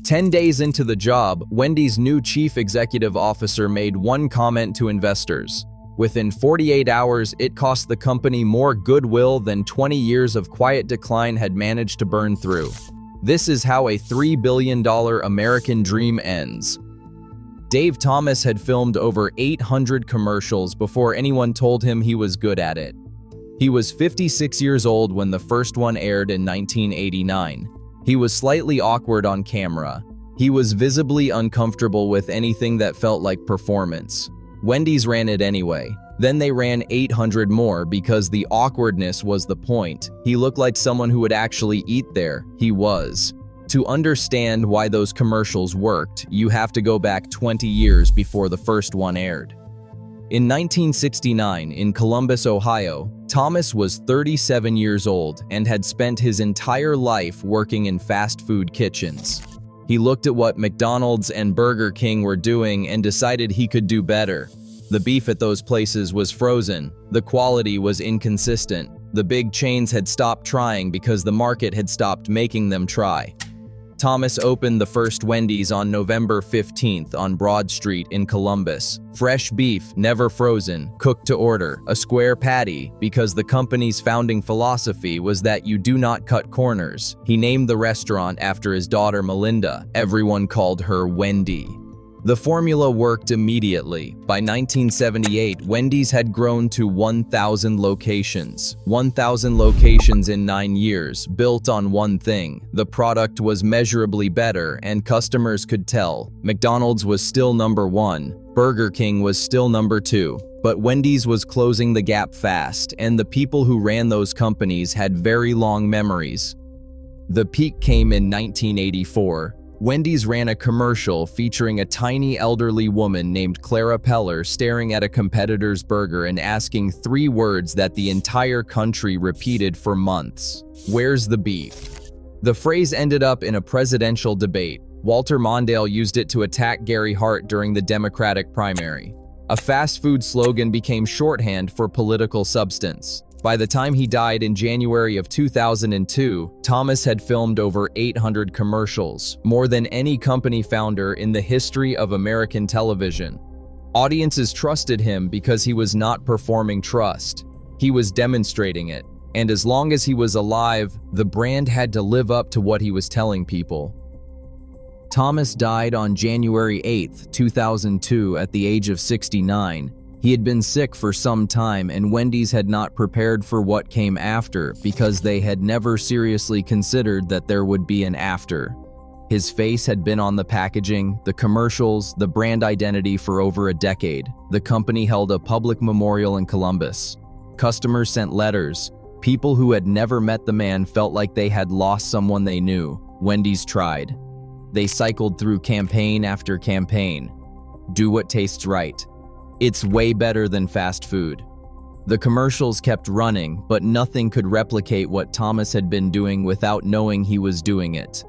10 days into the job, Wendy's new chief executive officer made one comment to investors. Within 48 hours, it cost the company more goodwill than 20 years of quiet decline had managed to burn through. This is how a $3 billion American dream ends. Dave Thomas had filmed over 800 commercials before anyone told him he was good at it. He was 56 years old when the first one aired in 1989. He was slightly awkward on camera. He was visibly uncomfortable with anything that felt like performance. Wendy's ran it anyway. Then they ran 800 more because the awkwardness was the point. He looked like someone who would actually eat there. He was. To understand why those commercials worked, you have to go back 20 years before the first one aired. In 1969, in Columbus, Ohio, Thomas was 37 years old and had spent his entire life working in fast food kitchens. He looked at what McDonald's and Burger King were doing and decided he could do better. The beef at those places was frozen. The quality was inconsistent. The big chains had stopped trying because the market had stopped making them try. Thomas opened the first Wendy's on November 15th on Broad Street in Columbus. Fresh beef, never frozen, cooked to order, a square patty, because the company's founding philosophy was that you do not cut corners. He named the restaurant after his daughter Melinda. Everyone called her Wendy. The formula worked immediately. By 1978, Wendy's had grown to 1,000 locations. 1,000 locations in 9 years, built on one thing. The product was measurably better, and customers could tell. McDonald's was still number one. Burger King was still number two. But Wendy's was closing the gap fast, and the people who ran those companies had very long memories. The peak came in 1984. Wendy's ran a commercial featuring a tiny elderly woman named Clara Peller staring at a competitor's burger and asking 3 words that the entire country repeated for months. "Where's the beef?" The phrase ended up in a presidential debate. Walter Mondale used it to attack Gary Hart during the Democratic primary. A fast food slogan became shorthand for political substance. By the time he died in January of 2002, Thomas had filmed over 800 commercials, more than any company founder in the history of American television. Audiences trusted him because he was not performing trust. He was demonstrating it. And as long as he was alive, the brand had to live up to what he was telling people. Thomas died on January 8, 2002 at the age of 69. He had been sick for some time, and Wendy's had not prepared for what came after because they had never seriously considered that there would be an after. His face had been on the packaging, the commercials, the brand identity for over a decade. The company held a public memorial in Columbus. Customers sent letters. People who had never met the man felt like they had lost someone they knew. Wendy's tried. They cycled through campaign after campaign. Do what tastes right. It's way better than fast food. The commercials kept running, but nothing could replicate what Thomas had been doing without knowing he was doing it.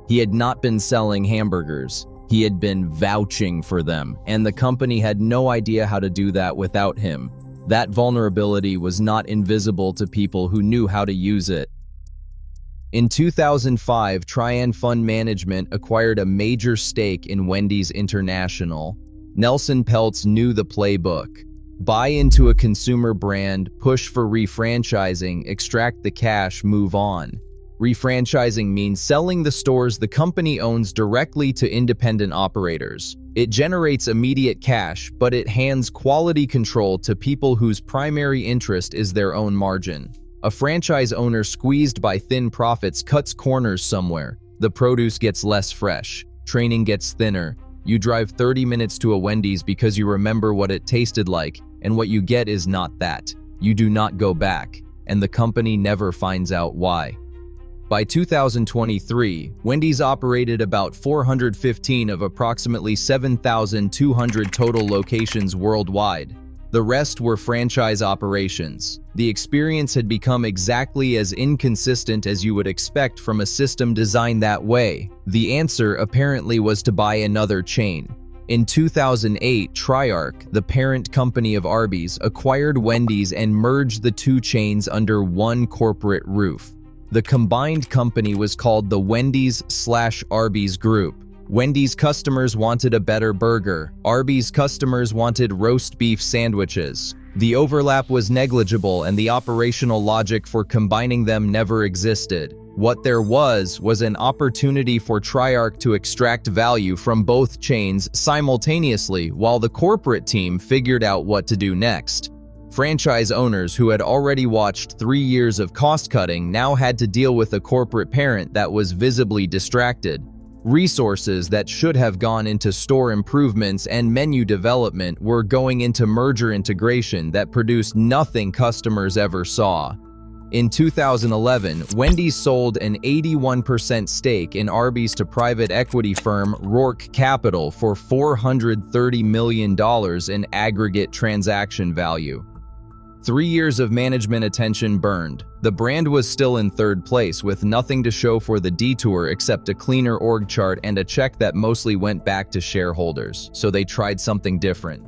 He had not been selling hamburgers. He had been vouching for them, and the company had no idea how to do that without him. That vulnerability was not invisible to people who knew how to use it. In 2005, Trian Fund Management acquired a major stake in Wendy's International. Nelson Peltz knew the playbook. Buy into a consumer brand, push for refranchising, extract the cash, move on. Refranchising means selling the stores the company owns directly to independent operators. It generates immediate cash, but it hands quality control to people whose primary interest is their own margin. A franchise owner squeezed by thin profits cuts corners somewhere. The produce gets less fresh. Training gets thinner. You drive 30 minutes to a Wendy's because you remember what it tasted like, and what you get is not that. You do not go back, and the company never finds out why. By 2023, Wendy's operated about 415 of approximately 7,200 total locations worldwide. The rest were franchise operations. The experience had become exactly as inconsistent as you would expect from a system designed that way. The answer apparently was to buy another chain. In 2008, Triarch, the parent company of Arby's, acquired Wendy's and merged the two chains under one corporate roof. The combined company was called the Wendy's/Arby's Group. Wendy's customers wanted a better burger. Arby's customers wanted roast beef sandwiches. The overlap was negligible and the operational logic for combining them never existed. What there was an opportunity for Triarch to extract value from both chains simultaneously while the corporate team figured out what to do next. Franchise owners who had already watched 3 years of cost-cutting now had to deal with a corporate parent that was visibly distracted. Resources that should have gone into store improvements and menu development were going into merger integration that produced nothing customers ever saw. In 2011, Wendy's sold an 81% stake in Arby's to private equity firm Roark Capital for $430 million in aggregate transaction value. 3 years of management attention burned. The brand was still in third place with nothing to show for the detour except a cleaner org chart and a check that mostly went back to shareholders, so they tried something different.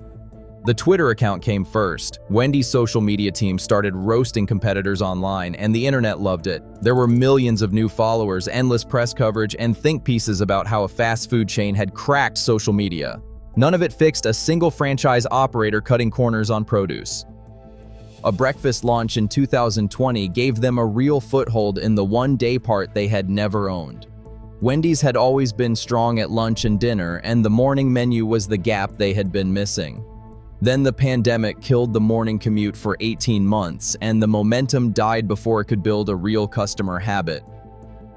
The Twitter account came first. Wendy's social media team started roasting competitors online, and the internet loved it. There were millions of new followers, endless press coverage, and think pieces about how a fast food chain had cracked social media. None of it fixed a single franchise operator cutting corners on produce. A breakfast launch in 2020 gave them a real foothold in the one day part they had never owned. Wendy's had always been strong at lunch and dinner, and the morning menu was the gap they had been missing. Then the pandemic killed the morning commute for 18 months, and the momentum died before it could build a real customer habit.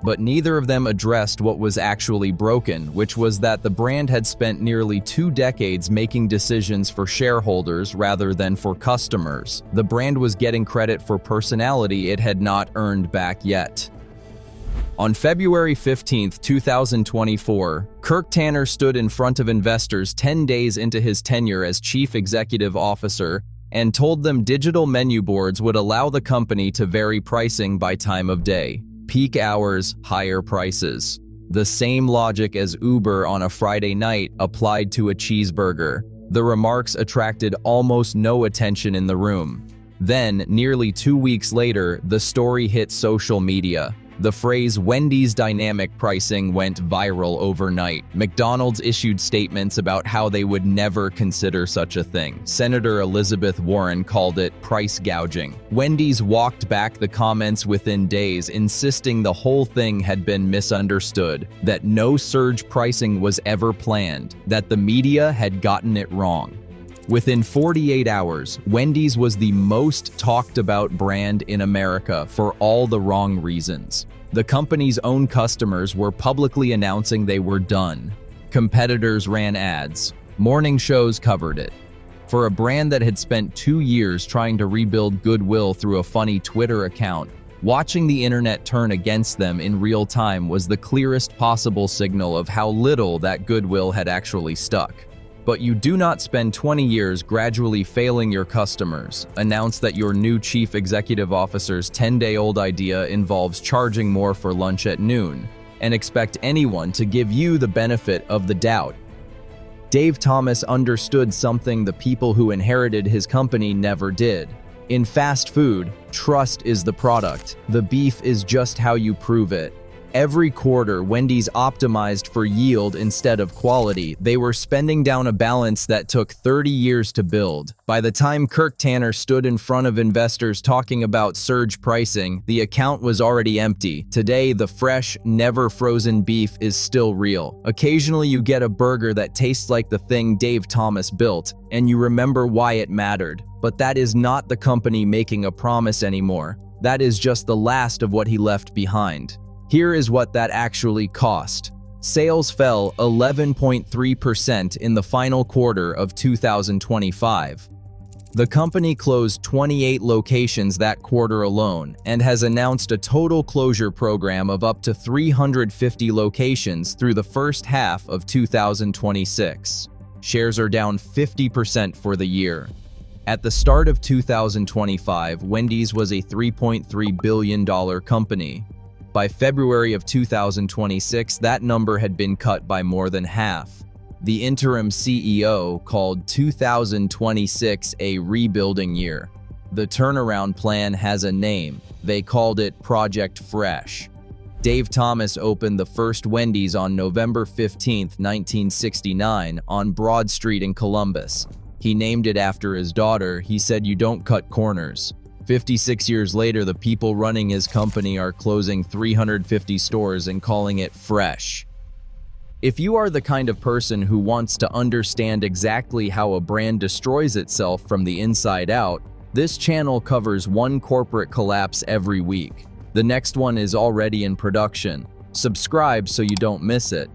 But neither of them addressed what was actually broken, which was that the brand had spent nearly 2 decades making decisions for shareholders rather than for customers. The brand was getting credit for personality it had not earned back yet. On February 15, 2024, Kirk Tanner stood in front of investors 10 days into his tenure as chief executive officer and told them digital menu boards would allow the company to vary pricing by time of day. Peak hours, higher prices. The same logic as Uber on a Friday night applied to a cheeseburger. The remarks attracted almost no attention in the room. Then, nearly 2 weeks later, the story hit social media. The phrase Wendy's dynamic pricing went viral overnight. McDonald's issued statements about how they would never consider such a thing. Senator Elizabeth Warren called it price gouging. Wendy's walked back the comments within days, insisting the whole thing had been misunderstood, that no surge pricing was ever planned, that the media had gotten it wrong. Within 48 hours, Wendy's was the most talked about brand in America for all the wrong reasons. The company's own customers were publicly announcing they were done. Competitors ran ads. Morning shows covered it. For a brand that had spent 2 years trying to rebuild goodwill through a funny Twitter account, watching the internet turn against them in real time was the clearest possible signal of how little that goodwill had actually stuck. But you do not spend 20 years gradually failing your customers. Announce that your new chief executive officer's 10-day-old idea involves charging more for lunch at noon, and expect anyone to give you the benefit of the doubt. Dave Thomas understood something the people who inherited his company never did. In fast food, trust is the product. The beef is just how you prove it. Every quarter, Wendy's optimized for yield instead of quality. They were spending down a balance that took 30 years to build. By the time Kirk Tanner stood in front of investors talking about surge pricing, the account was already empty. Today, the fresh, never frozen beef is still real. Occasionally, you get a burger that tastes like the thing Dave Thomas built, and you remember why it mattered. But that is not the company making a promise anymore. That is just the last of what he left behind. Here is what that actually cost. Sales fell 11.3% in the final quarter of 2025. The company closed 28 locations that quarter alone and has announced a total closure program of up to 350 locations through the first half of 2026. Shares are down 50% for the year. At the start of 2025, Wendy's was a $3.3 billion company. By February of 2026, that number had been cut by more than half. The interim CEO called 2026 a rebuilding year. The turnaround plan has a name. They called it Project Fresh. Dave Thomas opened the first Wendy's on November 15, 1969, on Broad Street in Columbus. He named it after his daughter. He said, "You don't cut corners." 56 years later, the people running his company are closing 350 stores and calling it Fresh. If you are the kind of person who wants to understand exactly how a brand destroys itself from the inside out, this channel covers one corporate collapse every week. The next one is already in production. Subscribe so you don't miss it.